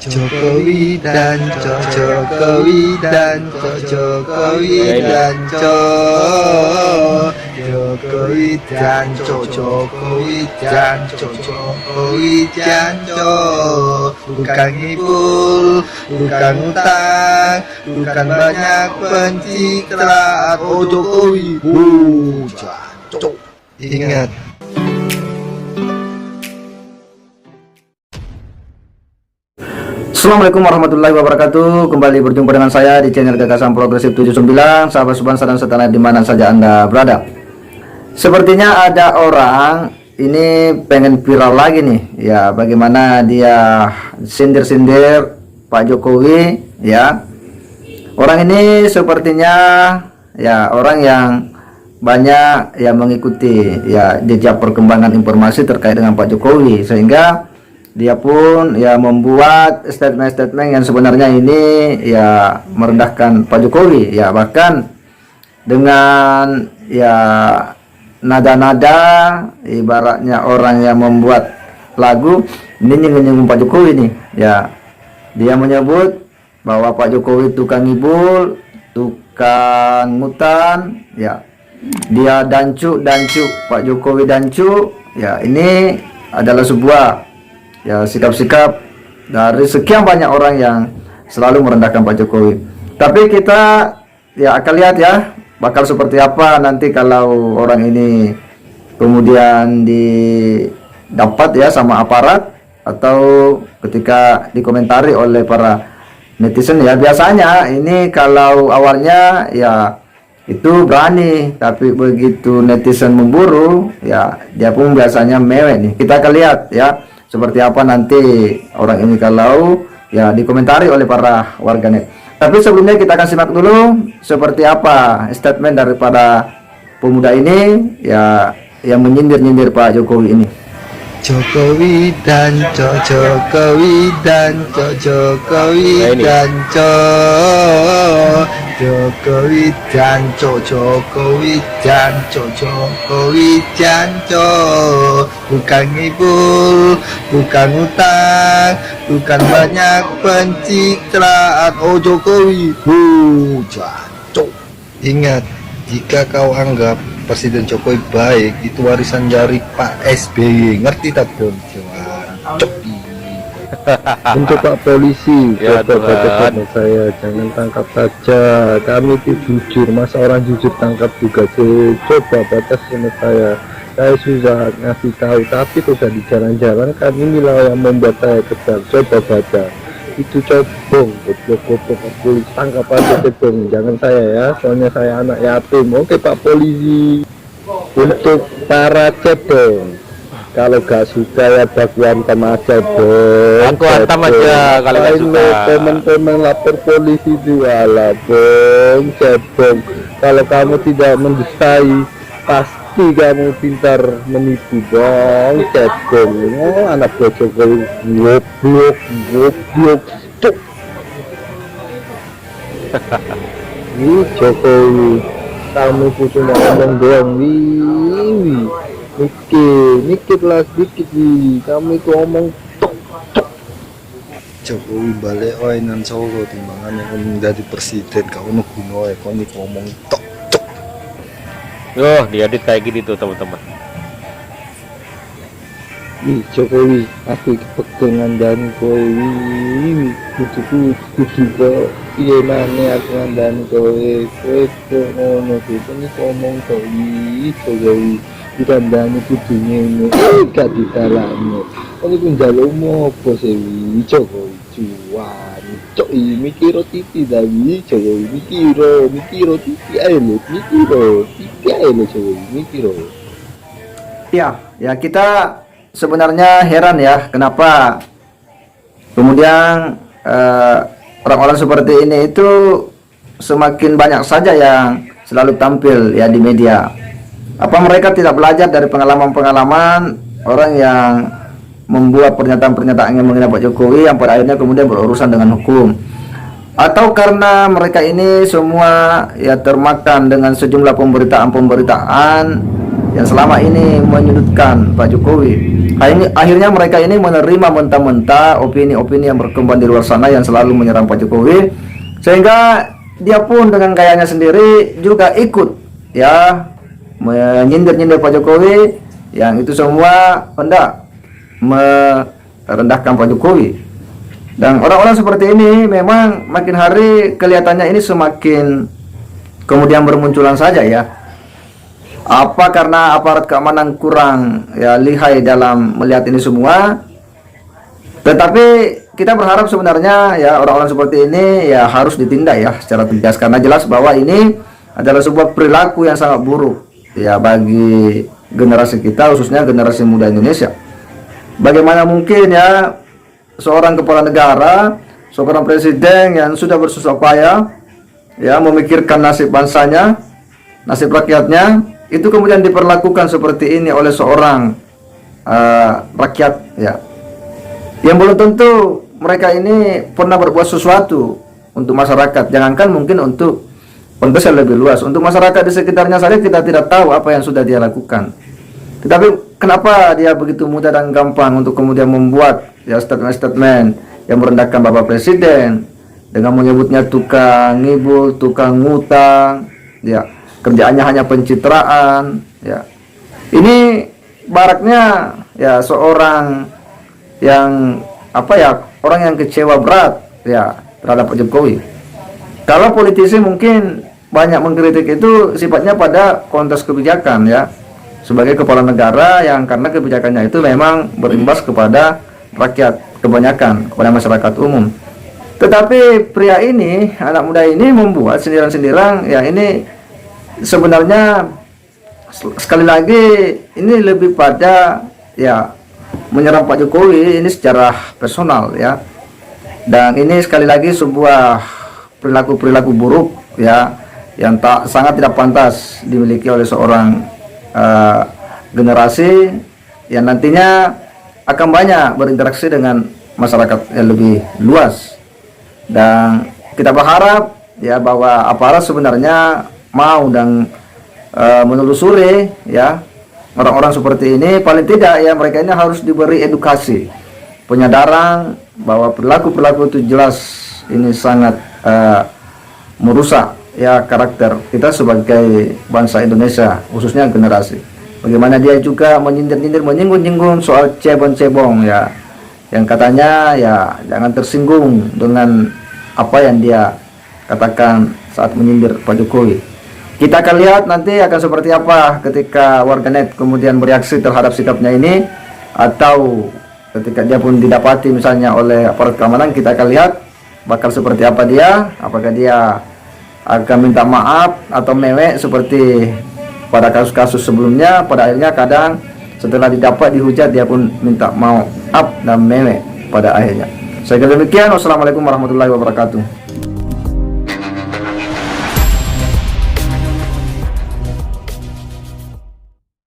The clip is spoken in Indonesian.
Jokowi dan Jokowi dan Jokowi dan Jokowi dan Jokowi dan Jokowi dan bukan ngibul, bukan utang, bukan banyak pencitraan. Oh Jokowi, ingat. Assalamualaikum warahmatullahi wabarakatuh. Kembali berjumpa dengan saya di channel Gagasan Progresif 79. Sahabat sebangsa dan setanah di mana saja Anda berada. Sepertinya ada orang ini pengen viral lagi nih. Ya, bagaimana dia sindir-sindir Pak Jokowi ya. Orang ini sepertinya ya orang yang banyak ya mengikuti ya jejak perkembangan informasi terkait dengan Pak Jokowi, sehingga dia pun ya membuat statement-statement yang sebenarnya ini ya merendahkan Pak Jokowi ya, bahkan dengan ya nada-nada ibaratnya orang yang membuat lagu ini nyinggung Pak Jokowi nih ya. Dia menyebut bahwa Pak Jokowi tukang ngibul, tukang ngutan ya. Dia dancu Pak Jokowi dancu ya. Ini adalah sebuah ya sikap-sikap dari sekian banyak orang yang selalu merendahkan Pak Jokowi. Tapi kita ya akan lihat ya bakal seperti apa nanti kalau orang ini kemudian didapat ya sama aparat, atau ketika dikomentari oleh para netizen ya. Biasanya ini kalau awalnya ya itu berani, tapi begitu netizen memburu ya dia pun biasanya mewek nih. Kita akan lihat ya seperti apa nanti orang ini kalau ya dikomentari oleh para warganet. Tapi sebelumnya kita akan simak dulu seperti apa statement daripada pemuda ini ya yang menyindir-nyindir Pak Jokowi ini. Jokowi dan Jokowi dan Jokowi dan Jokowi dan Jokowi dan Jokowi dan bukan ngibul, bukan utang, bukan banyak pencitraan. Oh Jokowi, ingat, jika kau anggap Presiden Jokowi baik, itu warisan dari Pak SBY. Ngerti tak Bun? Untuk Pak polisi, kata saya jangan tangkap saja. Kami itu jujur, masa orang jujur tangkap juga sih. Coba baca sama saya susah ngasih tahu, tapi sudah di jalan-jalan kan inilah yang membuat saya kesal. Coba baca, itu cebong, goblok polisi, tangkap aja cebong, jangan saya ya, soalnya saya anak yatim. Oke Pak polisi. Untuk para cebong, kalau gak suka ya baku hantam aja dong. Aku hantam aja kalau gak suka. Teman-teman lapor polisi juga lah bong, cebong. Kalau kamu tidak mendesai, pasti kamu pintar menipu dong, cebong. Oh, anak Jokowi goblok cuk. Ini Jokowi, kamu cuma ngomong doang, mikir lah sedikit nih, kamu itu ngomong tok. Jokowi balik oi nan Solo timbangan yang menjadi presiden, kau nuguno kau ini ngomong tok. Yo, diedit kayak gitu tuh teman-teman. Jokowi, aku kepegangan dan kowe kudu kok piye maneh aku ngandani kowe kok ngono kudu ngomong Jokowi dikandani kudu ngene gak ditalakno. Ini ku njalukmu apa sih Jokowi cuan cok mikiro TV Dawi Jokowi mikiro TV ayo Jokowi mikiro. Ya kita sebenarnya heran ya kenapa kemudian orang-orang seperti ini itu semakin banyak saja yang selalu tampil ya di media. Apa mereka tidak belajar dari pengalaman-pengalaman orang yang membuat pernyataan-pernyataan yang menghina Pak Jokowi yang pada akhirnya kemudian berurusan dengan hukum? Atau karena mereka ini semua ya termakan dengan sejumlah pemberitaan-pemberitaan yang selama ini menyudutkan Pak Jokowi. Akhirnya mereka ini menerima mentah-mentah opini-opini yang berkembang di luar sana yang selalu menyerang Pak Jokowi, sehingga dia pun dengan gayanya sendiri juga ikut ya menyindir-nyindir Pak Jokowi, yang itu semua hendak merendahkan Pak Jokowi. Dan orang-orang seperti ini memang makin hari kelihatannya ini semakin kemudian bermunculan saja ya. Apa karena aparat keamanan kurang ya lihai dalam melihat ini semua? Tetapi kita berharap sebenarnya ya orang-orang seperti ini ya harus ditindak ya secara tegas, karena jelas bahwa ini adalah sebuah perilaku yang sangat buruk ya bagi generasi kita, khususnya generasi muda Indonesia. Bagaimana mungkin ya seorang kepala negara, seorang presiden yang sudah bersusah payah ya memikirkan nasib bangsanya, nasib rakyatnya, itu kemudian diperlakukan seperti ini oleh seorang rakyat ya, yang belum tentu mereka ini pernah berbuat sesuatu untuk masyarakat, jangankan mungkin untuk konteks yang lebih luas, untuk masyarakat di sekitarnya saja kita tidak tahu apa yang sudah dia lakukan. Tetapi kenapa dia begitu mudah dan gampang untuk kemudian membuat ya statement-statement yang merendahkan Bapak Presiden dengan menyebutnya tukang ngibul, tukang ngutang, ya kerjaannya hanya pencitraan, ya. Ini baraknya ya seorang yang orang yang kecewa berat ya terhadap Pak Jokowi. Kalau politisi mungkin banyak mengkritik itu sifatnya pada konteks kebijakan ya, sebagai kepala negara yang karena kebijakannya itu memang berimbas kepada rakyat kebanyakan, kepada masyarakat umum. Tetapi pria ini, anak muda ini membuat sindiran-sindiran ya, ini sebenarnya sekali lagi ini lebih pada ya menyerang Pak Jokowi ini secara personal ya. Dan ini sekali lagi sebuah perilaku buruk ya, yang sangat tidak pantas dimiliki oleh seorang generasi yang nantinya akan banyak berinteraksi dengan masyarakat yang lebih luas. Dan kita berharap ya bahwa aparat sebenarnya mau dan menelusuri ya orang-orang seperti ini. Paling tidak ya mereka ini harus diberi edukasi, penyadaran bahwa perilaku-perilaku itu jelas ini sangat merusak ya karakter kita sebagai bangsa Indonesia, khususnya generasi. Bagaimana dia juga menyindir-nyindir, menyinggung-nyinggung soal cebong-cebong ya, yang katanya ya jangan tersinggung dengan apa yang dia katakan saat menyindir Pak Jokowi. Kita akan lihat nanti akan seperti apa ketika warganet kemudian bereaksi terhadap sikapnya ini, atau ketika dia pun didapati misalnya oleh aparat keamanan. Kita akan lihat bakal seperti apa dia, apakah dia akan minta maaf atau mewek seperti pada kasus-kasus sebelumnya. Pada akhirnya kadang setelah didapat dihujat dia pun minta maaf dan mewek pada akhirnya. Saya kira demikian. Wassalamualaikum warahmatullahi wabarakatuh.